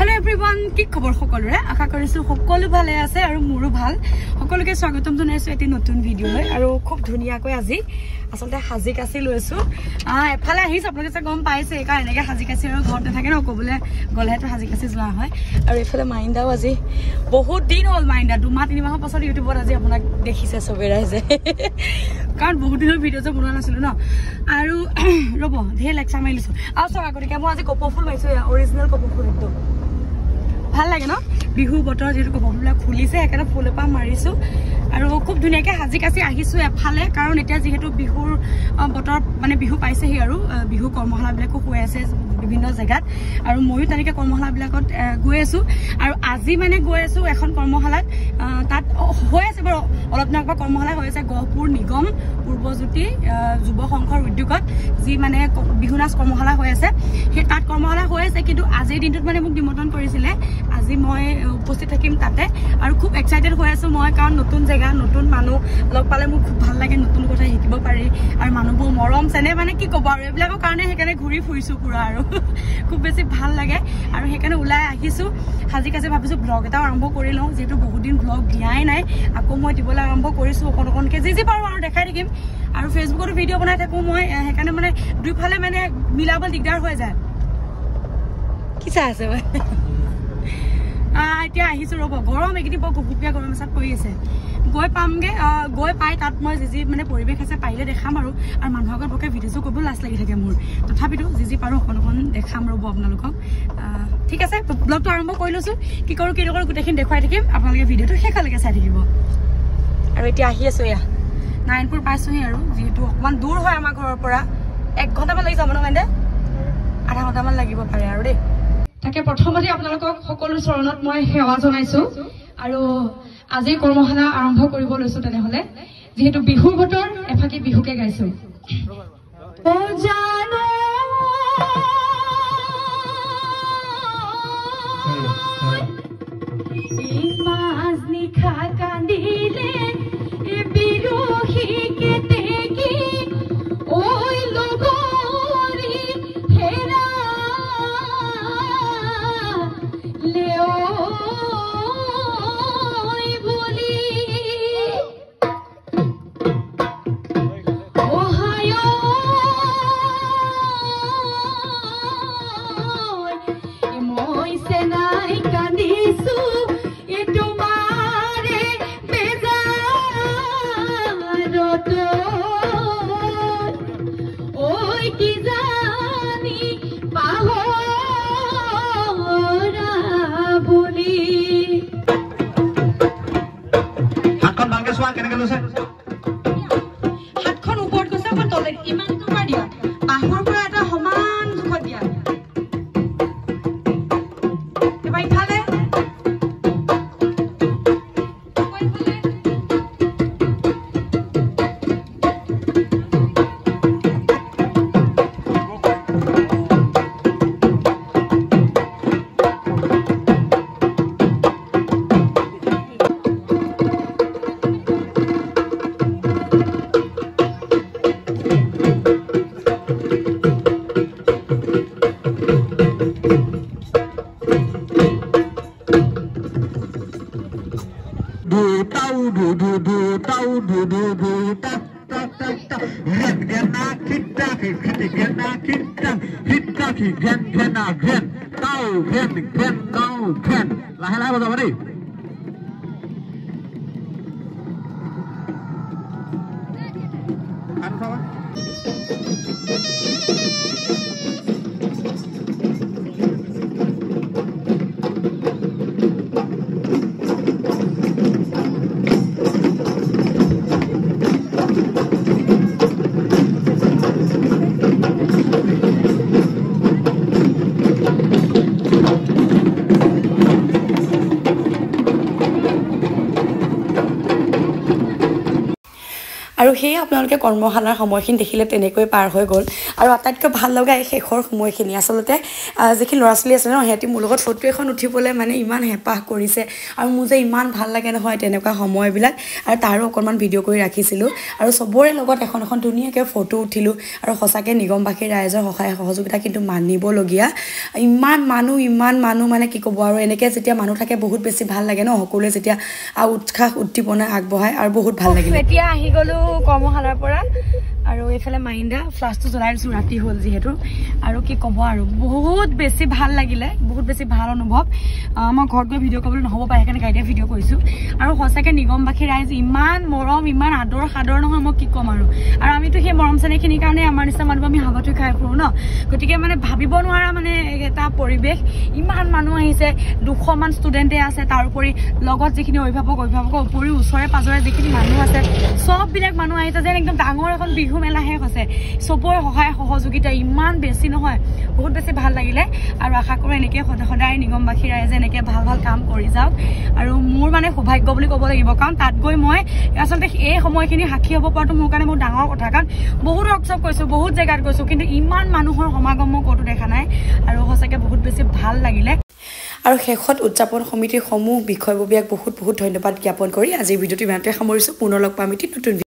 Hello everyone, কি খবৰ সকলোৰে আশা কৰিছো সকলো ভালে আছে আৰু মোৰো ভাল সকলোকে স্বাগতম জনাইছো এটি নতুন ভিডিঅলৈ আৰু খুব ধুনিয়াকৈ আজি আসলতে হাজি কাছি লৈছো এফালে আহিছ আপোনালোকে গম পাইছে কাৰণ এনেকৈ হাজি কাছি আৰু ঘৰত নাথাকে ন কবলে গলেটো হাজি কাছি যোৱা হয় আৰু এফালে মাইন্দাও আজি বহুত দিন হ'ল মাইন্দা 2 মাহ 3 মাহৰ পাছত ইউটিউবত আজি আপোনাক দেখিছে সবে ৰাইজে কাৰণ বহুত দিনৰ ভিডিঅ' যে বনোৱা নাছিলো ন আৰু ৰব ধেৰ লেকচাৰ মাৰিছো আৰু সব আগতে মই আজি কপৌফুল পাইছো অৰিজিনেল কপৌফুল একদম ভাল লাগে ন বিহু বতৰ যেটো কপৌফুলবিলাক ফুলিছে একেটা ফুলপা মাৰিছো আৰু খুব ধুনিয়াকে হাজি কাছি আহিছো এফালে কাৰণ এতিয়া যেহেতু বিহুৰ বতৰ মানে বিহু পাইছেহি আৰু বিহু কৰ্মশালাবিলাকো হৈ আছে বিভিন্ন জায়গাত আৰু ময়ো তেনেকৈ কৰ্মশালাবিলাকত গৈ আছো আৰু আজি মানে গৈ আছো এখন কৰ্মশালাত তাত হৈ আছে বাৰু অলপ দিনৰ কৰ্মশালা হৈ আছে গহপুৰ নিগম পূৰ্বজ্যোতি যুৱ সংঘৰ উদ্যোগত যি মানে বিহু নাচ কৰ্মশালা হৈ আছে সেই তাত কৰ্মশালা হৈ আছে কিন্তু আজিৰ দিনটোত মানে মোক নিমন্ত্ৰণ কৰিছিলে আজি মই উপস্থিত থাকিম তাতে আৰু খুব এক্সাইটেড হৈ আছো মই কাৰণ নতুন জায়গা নতুন মানুহ লগ পালে মোক খুব ভাল লাগে নতুন কথা শিকিব পাৰি আৰু মানুহবোৰ মৰম চেনে মানে কি ক'ব আৰু এইবিলাকৰ কাৰণে সেইকাৰণে ঘূৰি ফুৰিছো পুৰা আৰু খুব বেছি ভাল লাগে আৰু সেইকাৰণে ওলাই আহিছো হাজি কাছি ভাবিছো ব্লগ এটা আৰম্ভ কৰি লওঁ যেহেতু বহুত দিন ব্লগ দিয়াই নাই আকৌ মই দিবলৈ আৰম্ভ কৰিছো অকণকে যি পাৰো আৰু দেখাই থাকিম আৰু ফেচবুকতো ভিডিঅ' বনাই থাকো মই সেইকাৰণে মানে দুইফালে মানে মিলাব দিগদাৰ হৈ যায় কি চাই আছে এতিয়া আহিছো ৰব গৰম এইকেইদিন বৰ গুপগুপীয়া গৰম এচাত পৰি আছে গৈ পামগে গৈ পাই তাত মই যি মানে পৰিৱেশ আছে পাৰিলে দেখাম আৰু মানুহৰ আগত বকে ভিডিঅ' কৰিব লাজ লাগি থাকে মোৰ তথাপিতো যি পাৰো অকণ দেখাম ৰব আপোনালোকক ঠিক আছে ব্লগটো আৰম্ভ কৰি লৈছো কি কৰো কি নকৰো গোটেইখিনি দেখুৱাই থাকিম আপোনালোকে ভিডিঅ'টো শেষলৈকে চাই থাকিব আৰু এতিয়া আহি আছো এয়া নাৰায়ণপুৰ পাইছোহি আৰু যিহেতু অকণমান দূৰ হয় আমাৰ ঘৰৰ পৰা 1 ঘণ্টামান লাগি যাব ন মানে আধা ঘণ্টামান লাগিব পাৰে আৰু দেই তাকে প্ৰথমতে আপোনালোকক সকলো চৰণত মই সেৱা জনাইছো আৰু আজি কৰ্মশালা আৰম্ভ কৰিব লৈছো তেনেহলে যেহেতু বিহুৰ বতৰ এফাকি বিহুকে গাইছো ও জানো ইমাজ নিখা কান্দিলে বিৰহি কেতে কি ওই লগৰি হেৰা হাতখন ওপৰত গৈছে মই তলে ইমান তোমাৰ দিয়া বাহুৰ পৰা এটা সমান জোখত দিয়া এবাৰ ইফালে লাহে বজাব দেই আৰু সেই আপোনালোকে কৰ্মশালাৰ সময়খিনি দেখিলে তেনেকৈ পাৰ হৈ গ'ল আৰু আটাইতকৈ ভাল লগা এই শেষৰ সময়খিনি আচলতে যিখিনি ল'ৰা ছোৱালী আছে ন সিহঁতি মোৰ লগত ফটো এখন উঠিবলৈ মানে ইমান হেঁপাহ কৰিছে আৰু মোৰ যে ইমান ভাল লাগে নহয় তেনেকুৱা সময়বিলাক আৰু তাৰো অকণমান ভিডিঅ' কৰি ৰাখিছিলোঁ আৰু চবৰে লগত এখন এখন ধুনীয়াকৈ ফটো উঠিলোঁ আৰু সঁচাকৈ নিগমবাসী ৰাইজৰ সহায় সহযোগিতা কিন্তু মানিবলগীয়া ইমান মানুহ মানে কি ক'ব আৰু এনেকৈ যেতিয়া মানুহ থাকে বহুত বেছি ভাল লাগে ন সকলোৱে যেতিয়া উৎসাহ উদ্দীপনা আগবঢ়ায় আৰু বহুত ভাল লাগিলে এতিয়া আহি গ'লো কৰ্মশালাৰ পৰা আৰু এইফালে মাইণ্ডা ফ্লাছটো জ্বলাই দিছোঁ ৰাতি হ'ল যিহেতু আৰু কি ক'ব আৰু বহুত বেছি ভাল লাগিলে বহুত বেছি ভাল অনুভৱ মই ঘৰত গৈ ভিডিঅ' কৰিবলৈ নহ'ব পাৰে সেইকাৰণে গাড়ীতে ভিডিঅ' কৰিছোঁ আৰু সঁচাকৈ নিগমবাসী ৰাইজ ইমান মৰম ইমান আদৰ সাদৰ নহয় মই কি ক'ম আৰু আমিতো সেই মৰম চেনেহখিনিৰ কাৰণে আমাৰ নিচিনা মানুহ আমি হাবাথুৰি খাই ফুৰোঁ ন গতিকে মানে ভাবিব নোৱাৰা মানে এটা পৰিৱেশ ইমান মানুহ আহিছে 200মান ষ্টুডেণ্টে আছে তাৰোপৰি লগত যিখিনি অভিভাৱকৰ উপৰিও ওচৰে পাজৰে যিখিনি মানুহ আছে চববিলাক মানুহ আহিছে যেন একদম ডাঙৰ এখন বিহু মেলাহে হৈছে চবৰে সহায় সহযোগিতা ইমান বেছি নহয় বহুত বেছি ভাল লাগিলে আৰু আশা কৰোঁ এনেকৈ সদায় নিগমবাসী ৰাইজে এনেকৈ ভাল ভাল কাম কৰি যাওক আৰু মোৰ মানে সৌভাগ্য বুলি ক'ব লাগিব কাৰণ তাত গৈ মই আচলতে এই সময়খিনি সাক্ষী হ'ব পৰাটো মোৰ কাৰণে বহুত ডাঙৰ কথা কাৰণ বহুত ৱৰ্কশ্বপ কৰিছোঁ বহুত জেগাত গৈছোঁ কিন্তু ইমান মানুহৰ সমাগম মই ক'তো দেখা নাই আৰু সঁচাকৈ বহুত বেছি ভাল লাগিলে আৰু শেষত উদযাপন সমিতিৰ সমূহ বিষয়ববীয়াক বহুত ধন্যবাদ জ্ঞাপন কৰি আজিৰ ভিডিঅ'টো ইমানতে সামৰিছোঁ পুনৰ লগ পাম এটি নতুন